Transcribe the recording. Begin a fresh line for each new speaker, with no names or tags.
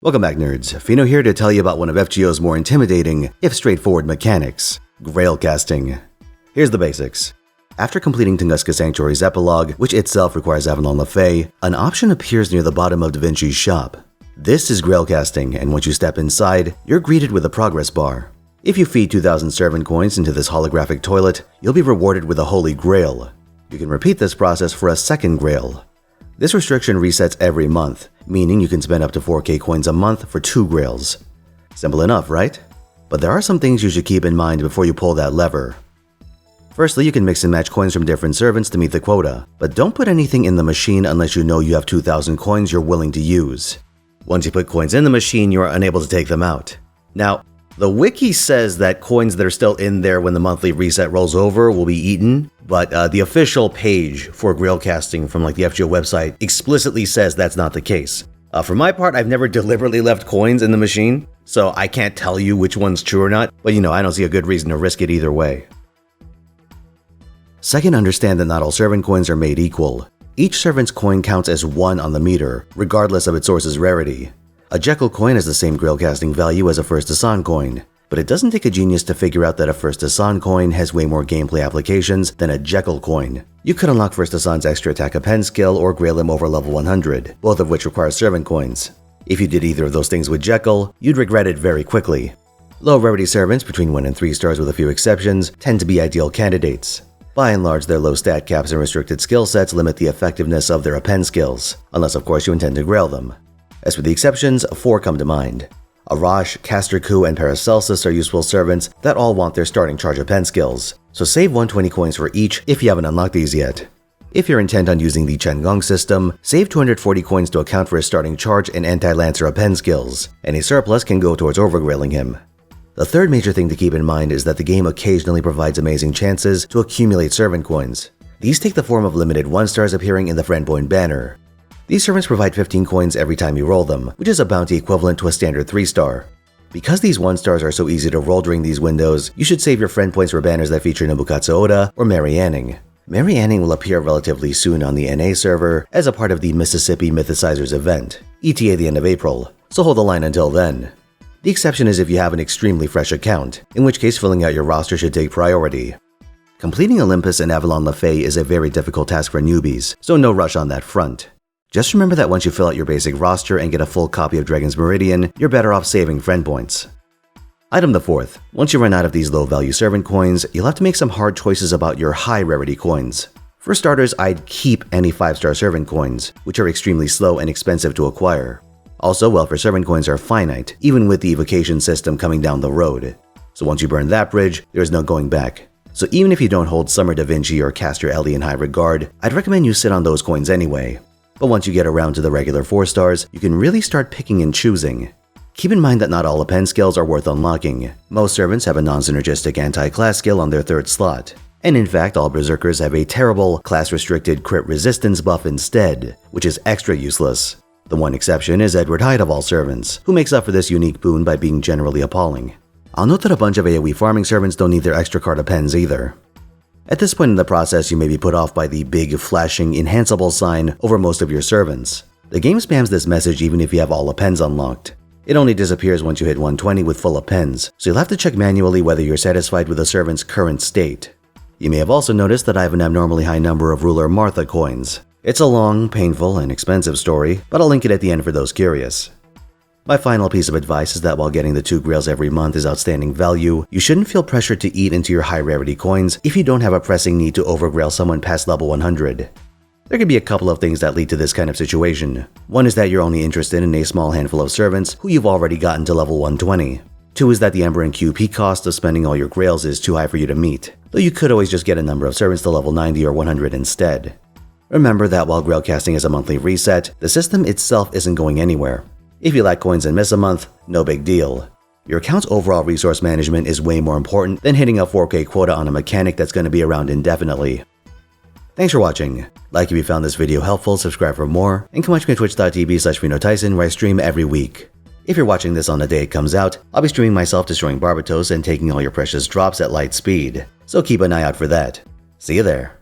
Welcome back, nerds. Fino here to tell you about one of FGO's more intimidating, if straightforward mechanics, Grail casting. Here's the basics. After completing Tunguska Sanctuary's epilogue, which itself requires Avalon Lefay, an option appears near the bottom of Da Vinci's shop. This is Grail casting, and once you step inside, you're greeted with a progress bar. If you feed 2,000 servant coins into this holographic toilet, you'll be rewarded with a Holy Grail. You can repeat this process for a second Grail. This restriction resets every month, meaning you can spend up to 4k coins a month for 2 Grails. Simple enough, right? But there are some things you should keep in mind before you pull that lever. Firstly, you can mix and match coins from different servants to meet the quota, but don't put anything in the machine unless you know you have 2,000 coins you're willing to use. Once you put coins in the machine, you are unable to take them out. Now, the wiki says that coins that are still in there when the monthly reset rolls over will be eaten, but the official page for Grail casting from the FGO website explicitly says that's not the case. For my part, I've never deliberately left coins in the machine, so I can't tell you which one's true or not, but I don't see a good reason to risk it either way. Second, understand that not all servant coins are made equal. Each servant's coin counts as 1 on the meter, regardless of its source's rarity. A Jekyll coin has the same Grail casting value as a First Asan coin, but it doesn't take a genius to figure out that a First Asan coin has way more gameplay applications than a Jekyll coin. You could unlock First Asan's extra attack append skill or Grail him over level 100, both of which require servant coins. If you did either of those things with Jekyll, you'd regret it very quickly. Low rarity servants, between 1 and 3 stars with a few exceptions, tend to be ideal candidates. By and large, their low stat caps and restricted skill sets limit the effectiveness of their append skills, unless of course you intend to Grail them. As for the exceptions, 4 come to mind. Arash, Casterku, and Paracelsus are useful servants that all want their starting charge append skills, so save 120 coins for each if you haven't unlocked these yet. If you're intent on using the Chengong system, save 240 coins to account for his starting charge and anti-lancer append skills, and a surplus can go towards overgrailing him. The third major thing to keep in mind is that the game occasionally provides amazing chances to accumulate servant coins. These take the form of limited 1-stars appearing in the friend point banner. These servants provide 15 coins every time you roll them, which is a bounty equivalent to a standard 3-star. Because these 1-stars are so easy to roll during these windows, you should save your friend points for banners that feature Nobukatsu Oda or Mary Anning. Mary Anning will appear relatively soon on the NA server as a part of the Mississippi Mythicizers event, ETA the end of April, so hold the line until then. The exception is if you have an extremely fresh account, in which case filling out your roster should take priority. Completing Olympus and Avalon Lefay is a very difficult task for newbies, so no rush on that front. Just remember that once you fill out your basic roster and get a full copy of Dragon's Meridian, you're better off saving friend points. Item the fourth. Once you run out of these low-value servant coins, you'll have to make some hard choices about your high-rarity coins. For starters, I'd keep any 5-star servant coins, which are extremely slow and expensive to acquire. Also, welfare servant coins are finite, even with the evocation system coming down the road. So once you burn that bridge, there's no going back. So even if you don't hold Summer Da Vinci or Caster Ellie in high regard, I'd recommend you sit on those coins anyway. But once you get around to the regular 4-stars, you can really start picking and choosing. Keep in mind that not all append skills are worth unlocking. Most servants have a non-synergistic anti-class skill on their 3rd slot. And in fact, all berserkers have a terrible class-restricted crit resistance buff instead, which is extra useless. The one exception is Edward Hyde of all servants, who makes up for this unique boon by being generally appalling. I'll note that a bunch of AoE farming servants don't need their extra card appends either. At this point in the process, you may be put off by the big, flashing, enhanceable sign over most of your servants. The game spams this message even if you have all appends unlocked. It only disappears once you hit 120 with full appends, so you'll have to check manually whether you're satisfied with a servant's current state. You may have also noticed that I have an abnormally high number of Ruler Martha coins. It's a long, painful, and expensive story, but I'll link it at the end for those curious. My final piece of advice is that while getting the 2 Grails every month is outstanding value, you shouldn't feel pressured to eat into your high-rarity coins if you don't have a pressing need to overgrail someone past level 100. There could be a couple of things that lead to this kind of situation. One is that you're only interested in a small handful of servants who you've already gotten to level 120. 2 is that the Ember and QP cost of spending all your Grails is too high for you to meet, though you could always just get a number of servants to level 90 or 100 instead. Remember that while Grail casting is a monthly reset, the system itself isn't going anywhere. If you lack coins and miss a month, no big deal. Your account's overall resource management is way more important than hitting a 4k quota on a mechanic that's going to be around indefinitely. Thanks for watching. Like if you found this video helpful, subscribe for more, and come watch me at twitch.tv/Finotaisen where I stream every week. If you're watching this on the day it comes out, I'll be streaming myself destroying Barbatos and taking all your precious drops at light speed, so keep an eye out for that. See you there.